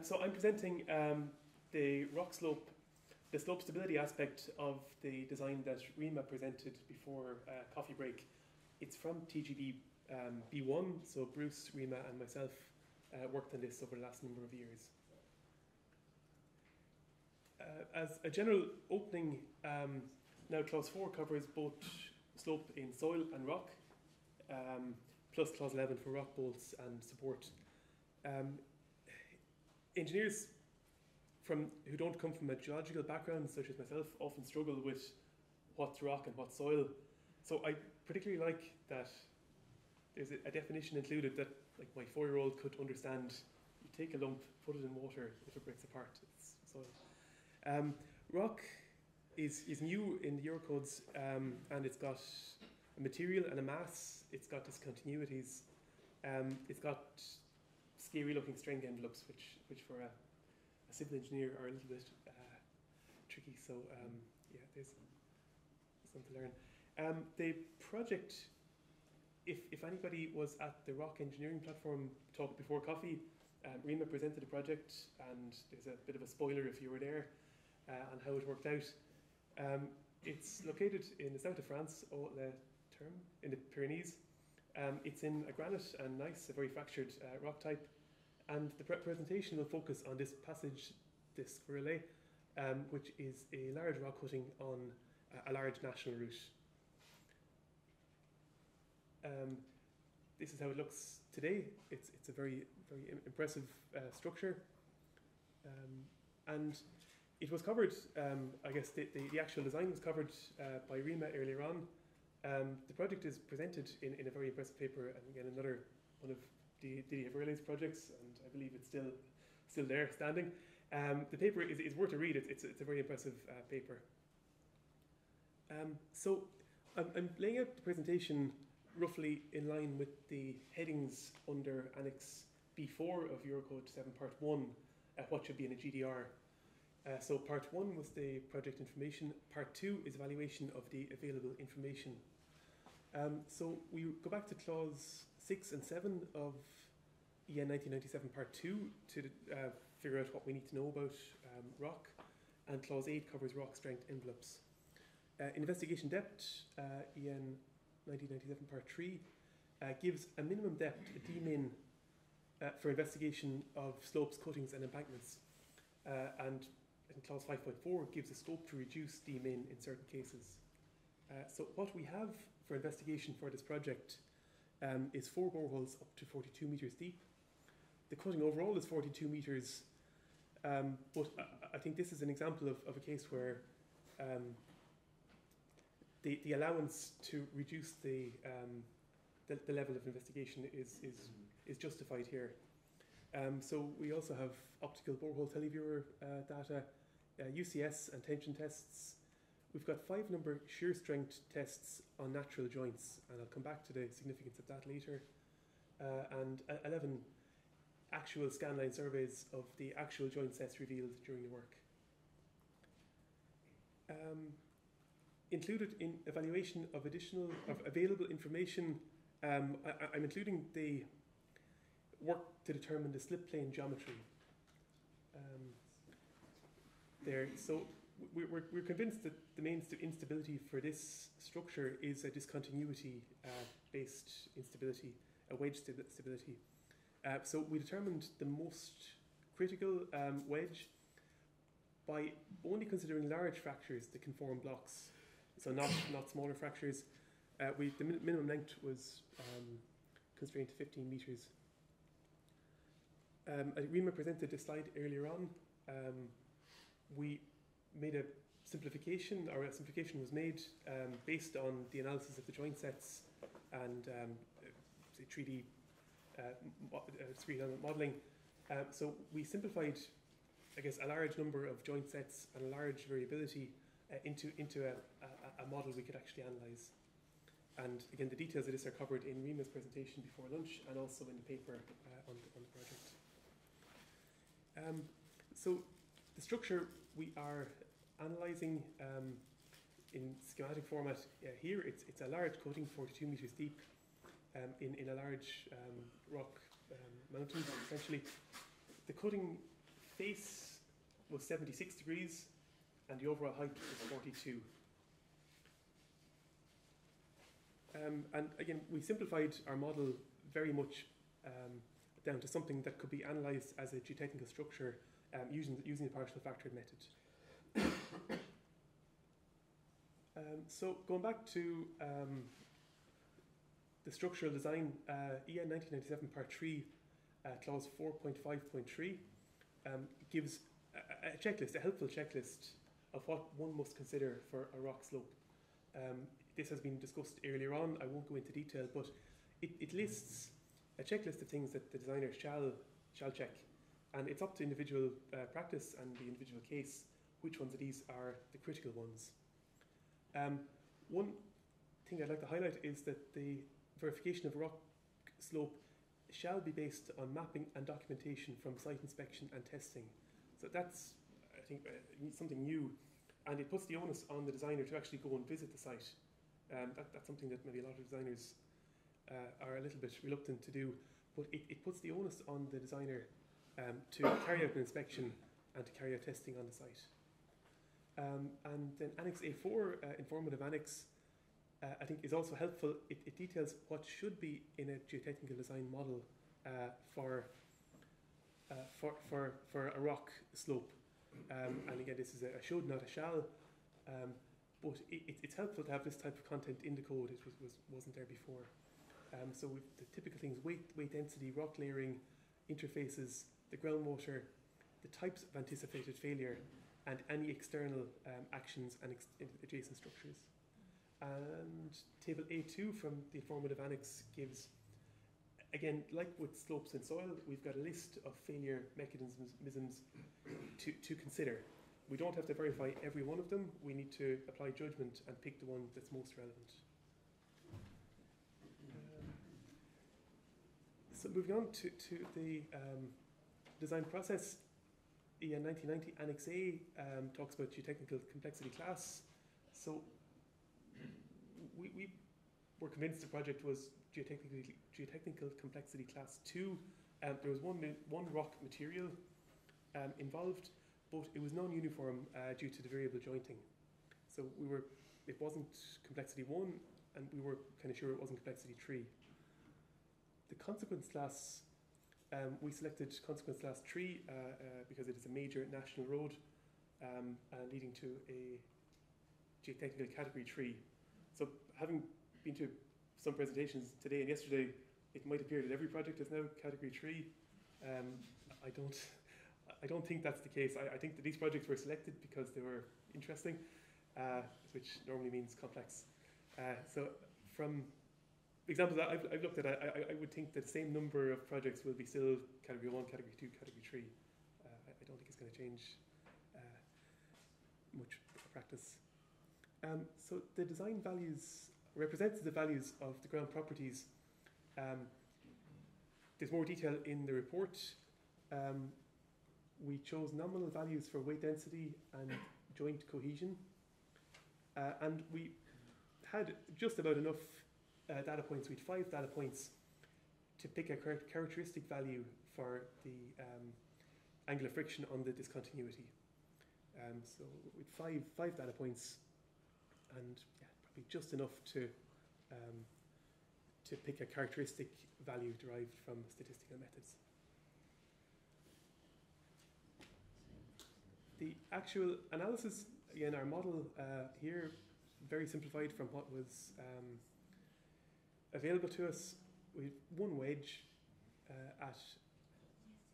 So I'm presenting the rock slope, the slope stability aspect of the design that Rima presented before coffee break. It's from TGB B1, so Bruce, Rima and myself worked on this over the last number of years. As a general opening, now Clause 4 covers both slope in soil and rock, plus Clause 11 for rock bolts and support. Engineers who don't come from a geological background, such as myself, often struggle with what's rock and what's soil. So I particularly like that there's a definition included that, like, my 4-year-old could understand. You take a lump, put it in water, if it breaks apart, it's soil. Rock is new in the Eurocodes, and it's got a material and a mass. It's got discontinuities. It's got scary-looking string envelopes, which for a civil engineer are a little bit tricky. So yeah, there's something to learn. The project, if anybody was at the rock engineering platform talk before coffee, Rima presented the project, and there's a bit of a spoiler if you were there on how it worked out. It's located in the south of France, in the Pyrenees. It's in a granite and gneiss, a very fractured rock type. And the presentation will focus on this passage, this Reilly, which is a large rock cutting on a large national route. This is how it looks today. It's a very, very impressive structure. And it was covered, I guess the actual design was covered by Rima earlier on. The project is presented in a very impressive paper, and again another one of Didier Reilly's projects, and I believe it's still there standing. The paper is worth a read. It's a very impressive paper. So I'm laying out the presentation roughly in line with the headings under Annex B4 of Eurocode 7 Part 1, what should be in a GDR. So Part 1 was the project information. Part 2 is evaluation of the available information. So we go back to Clause 6 and 7 of EN 1997 Part 2 to figure out what we need to know about rock, and Clause 8 covers rock strength envelopes. Investigation depth, EN 1997 Part 3, gives a minimum depth, a D-min, for investigation of slopes, cuttings and embankments. And in Clause 5.4 gives a scope to reduce D-min in certain cases. So what we have for investigation for this project is 4 boreholes up to 42 metres deep. The cutting overall is 42 metres, but I think this is an example of a case where the allowance to reduce the level of investigation is justified here. So we also have optical borehole televiewer data, UCS and tension tests. We've got 5 number shear strength tests on natural joints, and I'll come back to the significance of that later. And 11 actual scanline surveys of the actual joint sets revealed during the work. Included in evaluation of available information, I'm including the work to determine the slip plane geometry there. So we're convinced that the main instability for this structure is a discontinuity based instability, a wedge stability. So we determined the most critical wedge by only considering large fractures that can form blocks, so not smaller fractures. The minimum length was constrained to 15 metres. Rima presented this slide earlier on. We made a simplification, or a simplification was made based on the analysis of the joint sets and 3D element modelling. So we simplified, I guess, a large number of joint sets and a large variability into a model we could actually analyse. And again, the details of this are covered in Rima's presentation before lunch and also in the paper on the project. So the structure we are analysing in schematic format here, it's a large coating, 42 metres deep, in a large rock mountain, essentially. The cutting face was 76 degrees, and the overall height was 42. And again, we simplified our model very much down to something that could be analysed as a geotechnical structure using the partial factored method. So going back to the structural design, EN 1997 Part 3, Clause 4.5.3 gives a checklist, a helpful checklist of what one must consider for a rock slope. This has been discussed earlier on. I won't go into detail, but it lists a checklist of things that the designer shall check, and it's up to individual practice and the individual case which ones of these are the critical ones. One thing I'd like to highlight is that the verification of a rock slope shall be based on mapping and documentation from site inspection and testing. So that's, I think, something new, and it puts the onus on the designer to actually go and visit the site. That's something that maybe a lot of designers are a little bit reluctant to do, but it puts the onus on the designer to carry out an inspection and to carry out testing on the site. And then Annex A4, informative annex, I think is also helpful. It details what should be in a geotechnical design model for a rock slope. And again, this is a should, not a shall. But it's helpful to have this type of content in the code. It wasn't there before. So with the typical things: weight density, rock layering, interfaces, the groundwater, the types of anticipated failure, and any external actions and adjacent structures. And table A2 from the informative annex gives, again, like with slopes and soil, we've got a list of failure mechanisms to consider. We don't have to verify every one of them. We need to apply judgment and pick the one that's most relevant. So moving on to the design process, EN 1990 Annex A talks about geotechnical complexity class. So we were convinced the project was geotechnical complexity class 2. There was one rock material involved, but it was non-uniform due to the variable jointing. So it wasn't complexity 1, and we were kind of sure it wasn't complexity 3. The consequence class, we selected consequence class 3 because it is a major national road leading to a geotechnical category 3. So having been to some presentations today and yesterday, it might appear that every project is now category 3. I don't think that's the case. I think that these projects were selected because they were interesting, which normally means complex. So from examples that I've looked at, I would think that the same number of projects will be still category 1, category 2, category 3. I don't think it's going to change much practice. So the design values represents the values of the ground properties. There's more detail in the report. We chose nominal values for weight density and joint cohesion. And we had just about enough data points. We had 5 data points to pick a characteristic value for the angle of friction on the discontinuity. So with 5 data points, and yeah, probably just enough to pick a characteristic value derived from statistical methods. The actual analysis, again, our model here, very simplified from what was available to us. We have one wedge at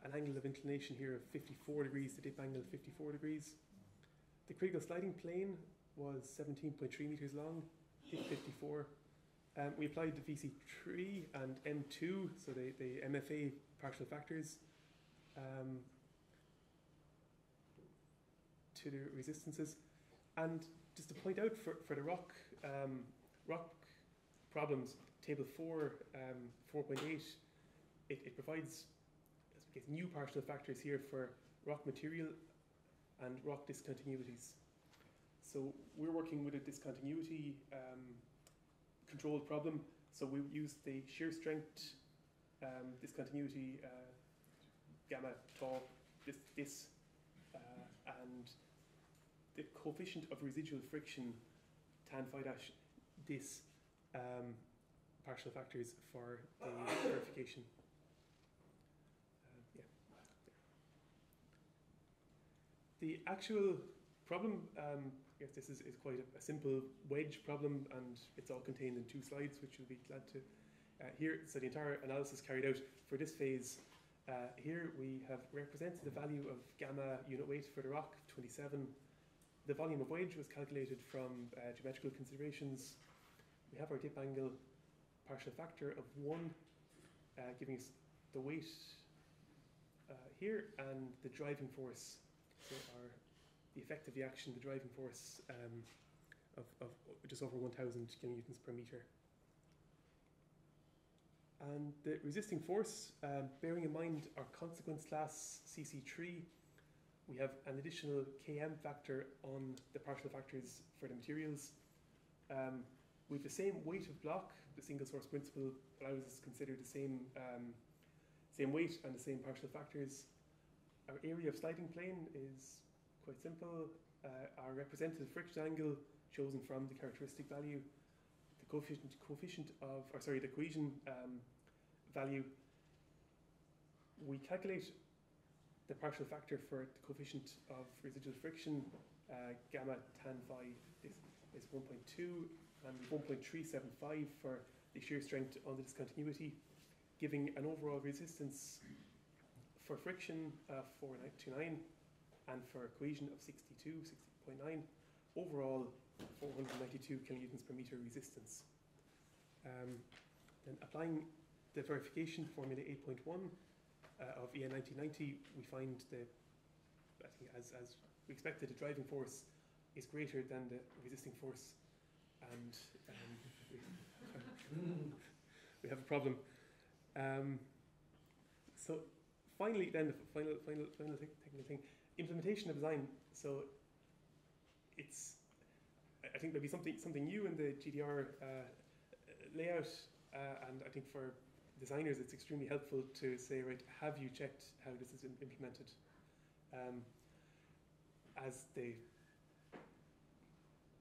an angle of inclination here of 54 degrees, the dip angle of 54 degrees. The critical sliding plane was 17.3 meters long, dip 54. We applied the VC3 and M2, so the MFA partial factors, to the resistances. And just to point out for the rock problems, table 4, 4.8, it provides new partial factors here for rock material and rock discontinuities. So we're working with a discontinuity controlled problem. So we used the shear strength discontinuity gamma tau, this and the coefficient of residual friction tan phi dash this partial factors for the verification. Yeah. The actual problem, yes, this is quite a simple wedge problem, and it's all contained in 2 slides, which you'll be glad to hear. So the entire analysis carried out for this phase. Here we have represented the value of gamma unit weight for the rock, 27. The volume of wedge was calculated from geometrical considerations. We have our dip angle partial factor of 1, giving us the weight here, and the driving force, so the effect of the action, the driving force of just over 1,000 kilonewtons per meter. And the resisting force, bearing in mind our consequence class CC3, we have an additional Km factor on the partial factors for the materials. We have the same weight of block. The single source principle allows us to consider the same weight and the same partial factors. Our area of sliding plane is quite simple. Our representative friction angle chosen from the characteristic value. The coefficient of, the cohesion value. We calculate the partial factor for the coefficient of residual friction, gamma tan phi is 1.2 and 1.375 for the shear strength on the discontinuity, giving an overall resistance for friction of 429 and for cohesion of 60.9. Overall, 492 kilonewtons per meter resistance. Then applying the verification formula 8.1 of EN 1990, we find I think as we expected, the driving force is greater than the resisting force, and we have a problem. So finally, then the final technical thing, implementation of design. So it's, I think maybe something new in the GDR layout, and I think for designers it's extremely helpful to say, right, have you checked how this is implemented? As the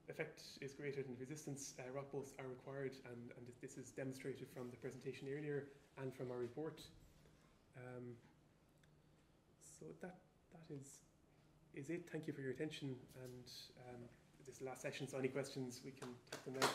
effect is greater than resistance, rock bolts are required, and this is demonstrated from the presentation earlier and from our report. So that is it. Thank you for your attention, and this is the last session, so any questions we can take them now.